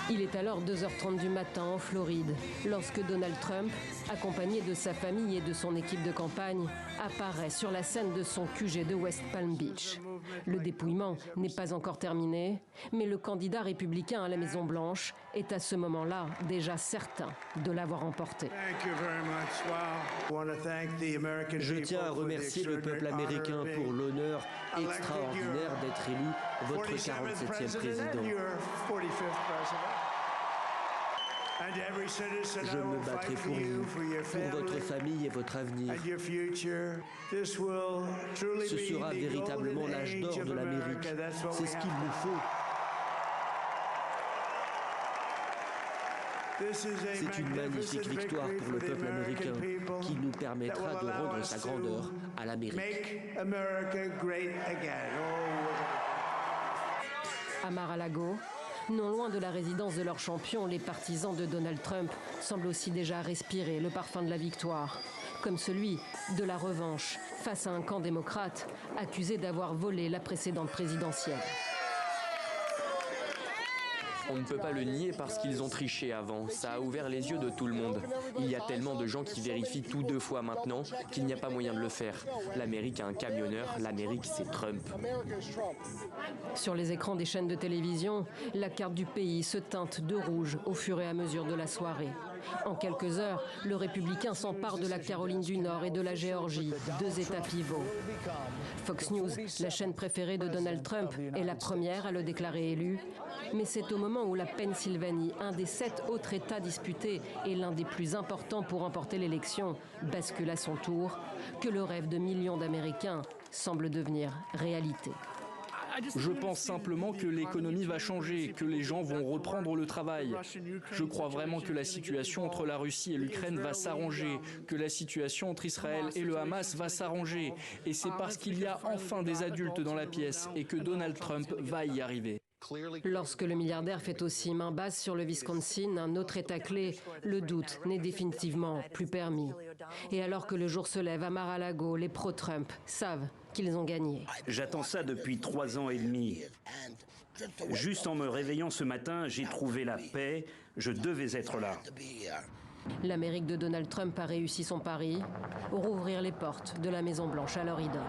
Il est alors 2h30 du matin en Floride, lorsque Donald Trump, accompagné de sa famille et de son équipe de campagne, apparaît sur la scène de son QG de West Palm Beach. Le dépouillement n'est pas encore terminé, mais le candidat républicain à la Maison-Blanche est à ce moment-là déjà certain de l'avoir emporté. Je tiens à remercier le peuple américain pour l'honneur extraordinaire d'être élu votre 47e président. Je me battrai pour vous, pour votre famille et votre avenir. Ce sera véritablement l'âge d'or de l'Amérique. C'est ce qu'il nous faut. C'est une magnifique victoire pour le peuple américain qui nous permettra de rendre sa grandeur à l'Amérique. À Mar-a-Lago, non loin de la résidence de leur champion, les partisans de Donald Trump semblent aussi déjà respirer le parfum de la victoire, comme celui de la revanche face à un camp démocrate accusé d'avoir volé la précédente présidentielle. On ne peut pas le nier parce qu'ils ont triché avant. Ça a ouvert les yeux de tout le monde. Il y a tellement de gens qui vérifient tout 2 fois maintenant qu'il n'y a pas moyen de le faire. L'Amérique a un camionneur, l'Amérique c'est Trump. Sur les écrans des chaînes de télévision, la carte du pays se teinte de rouge au fur et à mesure de la soirée. En quelques heures, le républicain s'empare de la Caroline du Nord et de la Géorgie, 2 États pivots. Fox News, la chaîne préférée de Donald Trump, est la première à le déclarer élu. Mais c'est au moment où la Pennsylvanie, un des 7 autres États disputés et l'un des plus importants pour remporter l'élection, bascule à son tour, que le rêve de millions d'Américains semble devenir réalité. Je pense simplement que l'économie va changer, que les gens vont reprendre le travail. Je crois vraiment que la situation entre la Russie et l'Ukraine va s'arranger, que la situation entre Israël et le Hamas va s'arranger. Et c'est parce qu'il y a enfin des adultes dans la pièce et que Donald Trump va y arriver. Lorsque le milliardaire fait aussi main basse sur le Wisconsin, un autre État clé, le doute n'est définitivement plus permis. Et alors que le jour se lève à Mar-a-Lago, les pro-Trump savent qu'ils ont gagné. J'attends ça depuis 3 ans et demi. Juste en me réveillant ce matin, j'ai trouvé la paix. Je devais être là. L'Amérique de Donald Trump a réussi son pari, rouvrir les portes de la Maison-Blanche à leur idole.